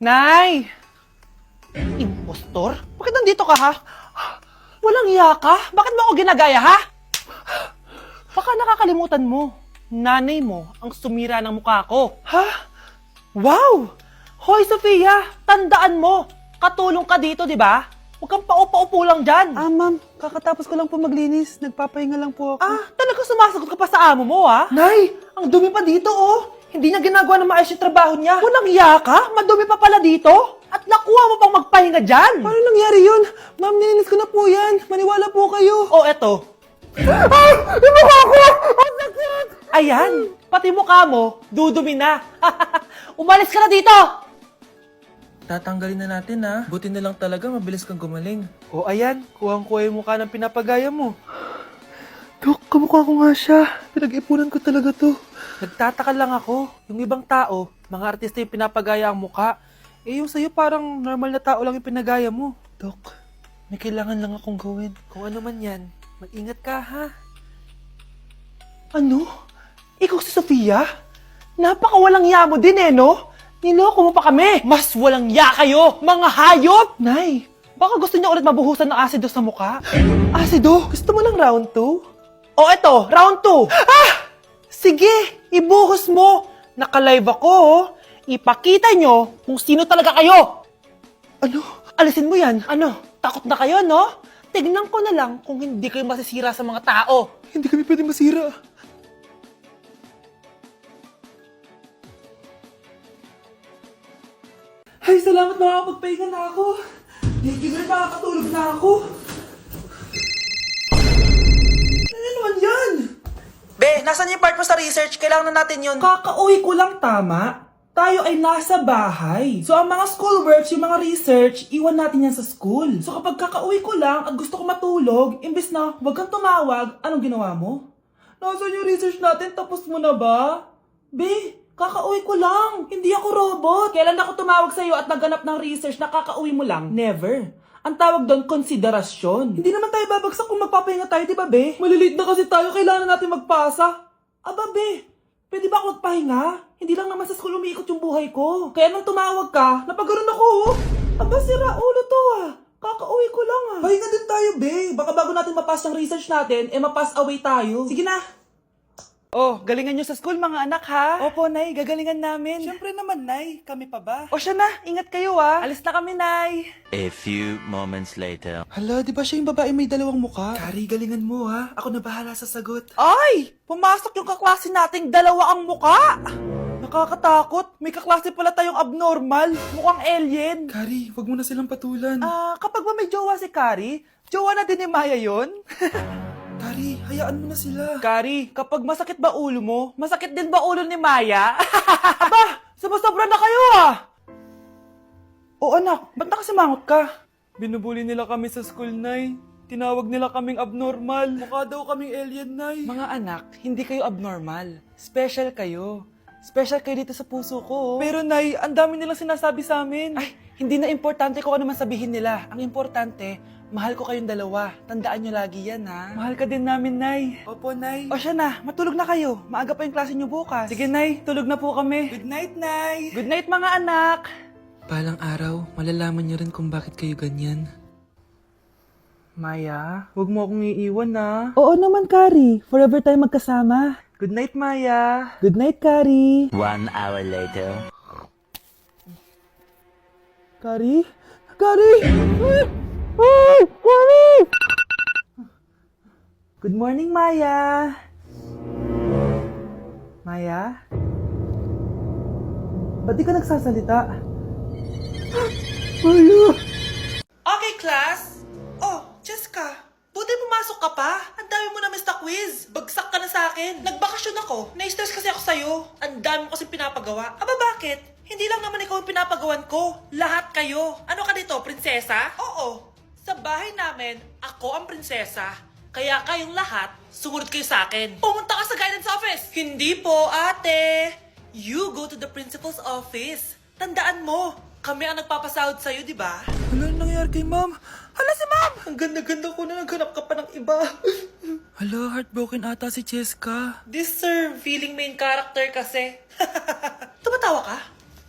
Nay! Impostor? Bakit nandito ka, ha? Walang iya ka? Bakit mo ako ginagaya, ha? Baka nakakalimutan mo. Nanay mo ang sumira ng mukha ko. Ha? Wow! Hoy, Sofia! Tandaan mo! Katulong ka dito, di ba? Huwag kang paupa-upo lang dyan. Ma'am, kakatapos ko lang po maglinis. Nagpapahinga lang po ako. Talaga sumasagot ka pa sa amo mo, ha? Nay! Ang dumi pa dito, oh! Hindi niya ginagawa ng maayos yung trabaho niya. Walang iya ka? Madumi pa pala dito? At nakuha mo pang magpahinga dyan? Paano nangyari yun? Ma'am, nilinis ko na po yan. Maniwala po kayo. Oh, eto. Yung mukha ko! Ang sakit! Ayan, pati mukha mo, dudumi na. Umalis ka na dito! Tatanggalin na natin ha. Buti na lang talaga mabilis kang gumaling. Oh, ayan, kuhang-kuha yung mukha ng pinapagaya mo. Dok, kamukha ko nga siya. Pinag-ipunan ko talaga to. Nagtataka lang ako, yung ibang tao, mga artista yung pinapagaya ang mukha. Eh yung sa'yo parang normal na tao lang yung pinagaya mo. Dok, may kailangan lang akong gawin. Kung ano man yan, mag-ingat ka ha. Ano? Ikaw si Sofia? Napakawalang ya mo din no? Niloko mo pa kami! Mas walang ya kayo, mga hayop! Nay, baka gusto niyo ulit mabuhusan ng asido sa mukha? Asido? Gusto mo ng round 2? O eto, round 2! Sige, ibuhos mo! Naka-live ako, oh. Ipakita nyo kung sino talaga kayo! Ano? Alisin mo yan. Ano? Takot na kayo, no? Tignan ko na lang kung hindi kayo masisira sa mga tao. Hindi kami pwede masira. Ay, salamat makakapagpahinga na ako. Hindi na makakatulog na ako. Ano naman yan? Be, nasan yung part mo sa research? Kailangan na natin yun. Kakauwi ko lang, tama? Tayo ay nasa bahay. So, ang mga schoolworks, yung mga research, iwan natin yan sa school. So, kapag kakauwi ko lang at gusto ko matulog, imbes na huwag kang tumawag, anong ginawa mo? Nasaan yung research natin? Tapos mo na ba? Be, kakauwi ko lang. Hindi ako robot. Kailan ako tumawag sa'yo at nagganap ng research na kakauwi mo lang? Never. Ang tawag doon, konsiderasyon. Hindi naman tayo babagsak kung magpapahinga tayo, di ba, be? Maliliit na kasi tayo, kailangan natin magpasa. Aba, be, pwede ba ako magpahinga? Hindi lang naman sa school umiikot yung buhay ko. Kaya nung tumawag ka, napagaron ako, oh. Aba, sira ulo to, Kakauwi ko lang, Pahinga din tayo, be. Baka bago natin mapass yung research natin, mapass away tayo. Sige na. Oh, galingan nyo sa school, mga anak, ha? Opo, Nay. Gagalingan namin. Siyempre naman, Nay. Kami pa ba? O siya na. Ingat kayo, Alis na kami, Nay. A few moments later. Hala, di ba siya yung babae may dalawang muka? Kari, galingan mo ha. Ako na bahala sa sagot. Ay! Pumasok yung kaklase nating dalawa ang muka! Nakakatakot. May kaklase pala tayong abnormal. Mukhang alien. Kari, wag mo na silang patulan. Kapag ba may jowa si Kari, jowa na din ni Maya yun? Kari, hayaan mo na sila. Kari, kapag masakit ba ulo mo, masakit din ba ulo ni Maya? Aba, sumusobra na kayo O anak, ba't nakasimangot ka? Binubuli nila kami sa school, Nay. Tinawag nila kaming abnormal. Mukha daw kaming alien, Nay. Mga anak, hindi kayo abnormal. Special kayo. Special kayo dito sa puso ko. Pero, Nay, ang dami nilang sinasabi sa amin. Ay, hindi na importante kung ano man sabihin nila. Ang importante, mahal ko kayong dalawa. Tandaan nyo lagi yan, ha? Mahal ka din namin, Nay. Opo, Nay. O siya na, matulog na kayo. Maaga pa yung klase nyo bukas. Sige, Nay. Tulog na po kami. Good night, Nay. Good night, mga anak. Palang araw, malalaman niyo rin kung bakit kayo ganyan. Maya, huwag mo akong iiwan, na. Oo naman, Kari. Forever tayo magkasama. Good night, Maya. Good night, Kari. 1 hour later. Kari? Kari! Ay! Kari! Good morning, Maya. Maya? Ba't di ka nagsasalita? Maya! Okay, class. Oh, Jessica. Buti pumasok ka pa. Ang dami mo na miss na quiz. Bagsak ka na sa akin. Nagbakasyon ako. Na-stress kasi ako sa'yo. Ang dami mo kasing pinapagawa. Aba, bakit? Hindi lang naman ikaw yung pinapagawan ko. Lahat kayo. Ano ka dito, prinsesa? Oo. Sa bahay namin, ako ang prinsesa. Kaya kayong lahat, sumunod kayo sa akin. Pumunta ka sa guidance office. Hindi po, ate. You go to the principal's office. Tandaan mo, kami ang nagpapasahod sa'yo, di ba? Ano nangyari kay Ma'am? Hala si ma'am! Ang ganda-ganda ko na naghanap ka pa ng iba. Hala, heartbroken ata si Cheska. This sir, feeling main character kasi. Tumatawa ka?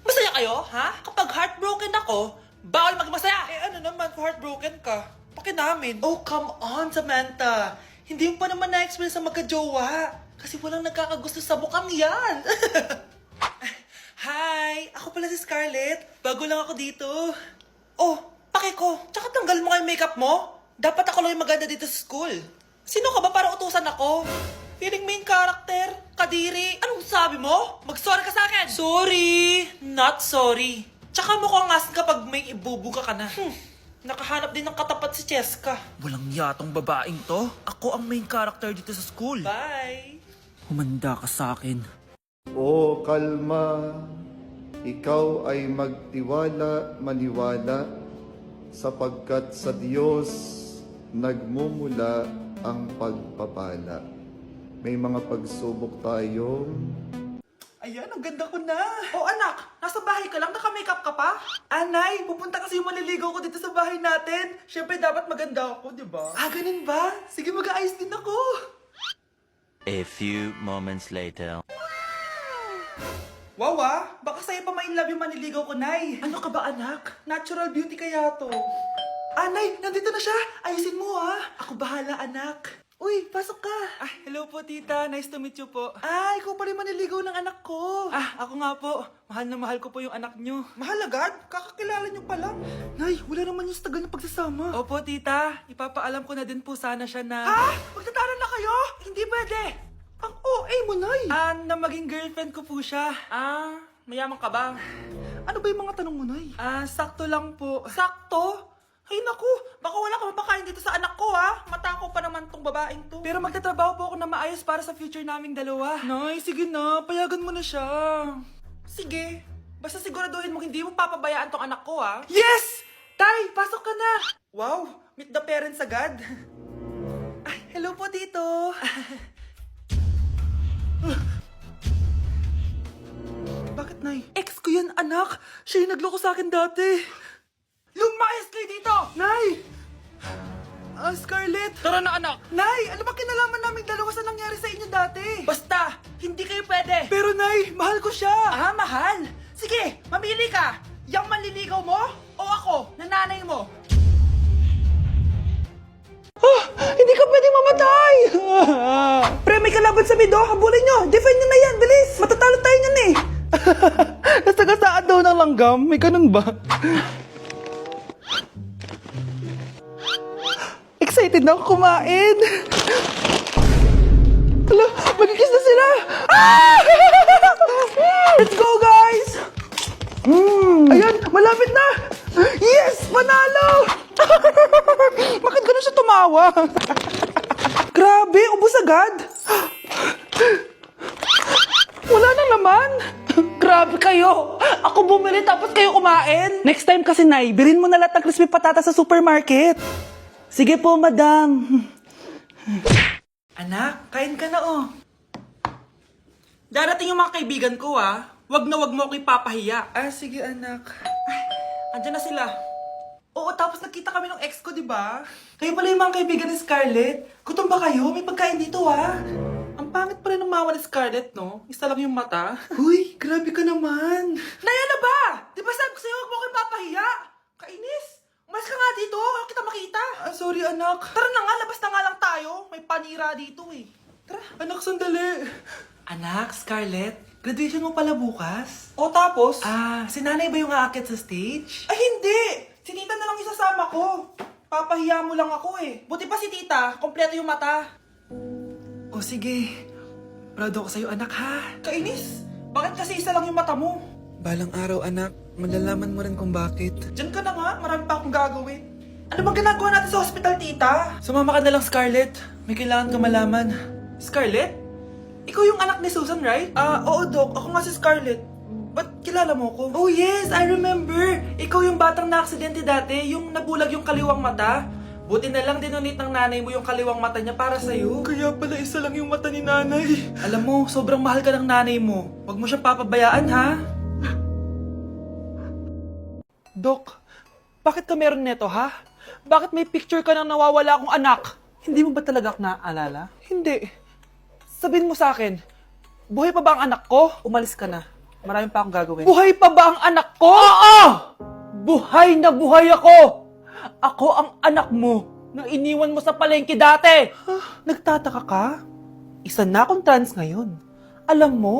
Masaya kayo, ha? Kapag heartbroken ako, bawal magmasaya! Ano naman, heartbroken ka. Pakinamin. Oh, come on, Samantha. Hindi mo pa naman na-experience sa magka-jowa. Kasi walang nagkakagusto sa bukang yan. Hi! Ako pala si Scarlett. Bago lang ako dito. Oh, ko. Tsaka tanggal mo nga yung makeup mo. Dapat ako lang yung maganda dito sa school. Sino ka ba para utusan ako? Feeling main character? Kadiri? Anong sabi mo? Mag-sorry ka sa akin! Sorry! Not sorry. Tsaka mukhang asin kapag may ibubuga ka na. Nakahanap din ng katapat si Cheska. Walang yatong babaeng to. Ako ang main character dito sa school. Bye! Humanda ka sa akin. O kalma, ikaw ay magtiwala, maniwala, sapagkat sa Diyos nagmumula ang pagpapala. May mga pagsubok tayong... Ayan, ang ganda ko na. Oh anak, nasa bahay ka lang, naka-makeup ka pa? Anay, pupunta kasi yung maliligaw ko dito sa bahay natin. Siyempre dapat maganda ako, di ba? Ah, ganun ba? Sige, mag-aayos din ako. A few moments later. Wow baka sa'yo pa ma-inlove yung maniligaw ko, Nay. Ano ka ba, anak? Natural beauty kaya to. Nay, nandito na siya. Ayusin mo, ha? Ako bahala, anak. Uy, pasok ka. Hello po, tita. Nice to meet you po. Ikaw pa rin maniligaw ng anak ko. Ako nga po. Mahal na mahal ko po yung anak nyo. Mahal agad? Kakakilala nyo pa lang. Nay, wala naman yung tagal ng pagsasama. Opo, tita. Ipapaalam ko na din po sana siya na... Magtataran na kayo? Hindi pwede. Ang OA mo, Nay. Na maging girlfriend ko po siya. Mayaman ka ba? Ano ba yung mga tanong mo, Nay? Sakto lang po. Sakto? Ay naku, baka wala ka mapakain dito sa anak ko, ha? Matako pa naman tong babaeng to. Pero magtatrabaho po ako na maayos para sa future naming dalawa. Nay, sige na, payagan mo na siya. Sige, basta siguraduhin mo hindi mo papabayaan tong anak ko, ha? Yes! Tay, pasok ka na! Wow, meet the parents agad. Hello po, tito. Bakit, Nay? Ex ko yan, anak. Siya yung nagloko sa akin dati. Lumayas kayo dito! Nay! Scarlett! Tara na, anak! Nay! Ano ba kinalaman namin dalawa sa nangyari sa inyo dati? Basta! Hindi kayo pwede! Pero, Nay! Mahal ko siya! Mahal? Sige! Mamili ka! Yang manliligaw mo? O ako? Nananay mo? Hindi ka pwede mamatay! Pre, may kalaban sa mido! Habulin nyo! Defend nyo na yan! Bilis! Matatalo tayo nyan eh! Nasagasaan daw ng langgam? May ganun ba? Excited na ako kumain! Hala, magkikis na sila! Let's go, guys! Ayan, malapit na! Yes! Panalo! Bakit ganun siya tumawa? Grabe, ubos agad! Wala na naman! Grabe kayo! Ako bumili tapos kayo kumain! Next time kasi, Nay, birin mo na lahat ng crispy patata sa supermarket! Sige po, madam. Anak, kain ka na, oh. Darating yung mga kaibigan ko, ah. Wag na wag mo ako ipapahiya. Sige, anak. Andyan na sila. Oo, tapos nagkita kami ng ex ko, di ba? Kayo pala yung mga kaibigan ni Scarlett. Gutom ba kayo? May pagkain dito, ah. Ang pangit pala ng mama ni Scarlett, no? Isa lang yung mata. Uy, grabe ka naman. Naya na ba? Di ba sabi ko sa'yo, wag mo ako ipapahiya? Kainis. Umalis ka nga dito, ako kita makita. Sorry, anak. Tara na nga, labas na nga lang tayo. May panira dito eh. Tara. Anak, sandali. Anak, Scarlett, graduation mo pala bukas? O tapos? Si nanay ba yung aakit sa stage? Ay, hindi! Si tita na lang isasama ko. Papahiya mo lang ako eh. Buti pa si tita, kompleto yung mata. O sige, proud ako sa'yo, anak, ha? Kainis, bakit kasi isa lang yung mata mo? Balang araw, anak, malalaman mo rin kung bakit. Diyan ka na nga, marami pa akong gagawin. Ano bang ginagawa natin sa hospital, tita? Sumama ka na lang, Scarlett. May kailangan ka malaman. Scarlett? Ikaw yung anak ni Susan, right? Oo, Doc. Ako nga si Scarlett. Ba't kilala mo ko? Oh, yes, I remember. Ikaw yung batang na-aksidente dati, yung nabulag yung kaliwang mata. Buti na lang dinonate ng nanay mo yung kaliwang mata niya para sa'yo. Kaya pala isa lang yung mata ni nanay. Alam mo, sobrang mahal ka ng nanay mo. Huwag mo siyang papabayaan, ha? Dok, bakit ka meron neto, ha? Bakit may picture ka ng nawawala akong anak? Hindi mo ba talaga ako naaalala? Hindi. Sabihin mo sa akin, buhay pa ba ang anak ko? Umalis ka na. Marami pa akong gagawin. Buhay pa ba ang anak ko? Oo! Buhay na buhay ako! Ako ang anak mo na iniwan mo sa palengke dati! Nagtataka ka? Isa na akong trans ngayon. Alam mo,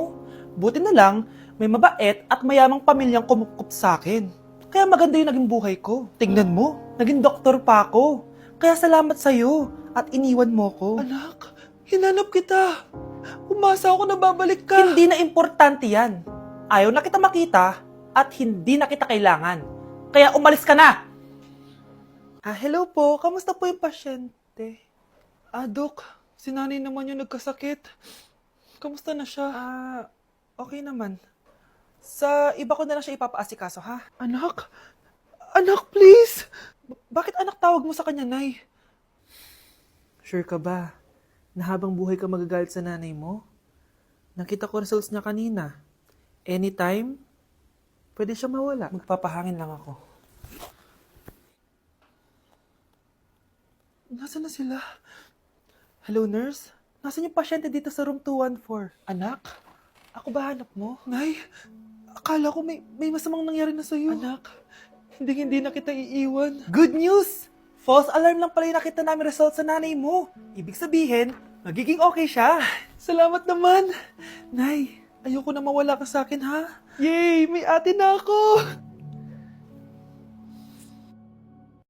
buti na lang may mabait at mayamang pamilyang kumukup sa akin. Kaya maganda yung naging buhay ko. Tingnan mo, naging doktor pa ako. Kaya salamat sa'yo at iniwan mo ko. Anak, hinanap kita. Umasa ako na babalik ka. Hindi na importante yan. Ayaw na kita makita at hindi na kita kailangan. Kaya umalis ka na! Hello po. Kamusta po yung pasyente? Dok, si nanay naman yung nagkasakit. Kamusta na siya? Okay naman. Sa iba ko na lang siya ipapaasikaso, ha? Anak? Anak, please! Bakit anak tawag mo sa kanya, Nay? Sure ka ba na habang buhay ka magagalit sa nanay mo? Nakita ko results niya kanina. Anytime, pwede siya mawala. Magpapahangin lang ako. Nasaan na sila? Hello, nurse? Nasaan yung pasyente dito sa room 214? Anak? Ako ba hanap mo? Nay, akala ko may masamang nangyari na sa'yo. Anak, hindi na kita iiwan. Good news! False alarm lang pala yung nakita namin result sa nanay mo. Ibig sabihin, magiging okay siya. Salamat naman. Nay, ayoko na mawala ka sa akin, ha? Yay! May ate na ako!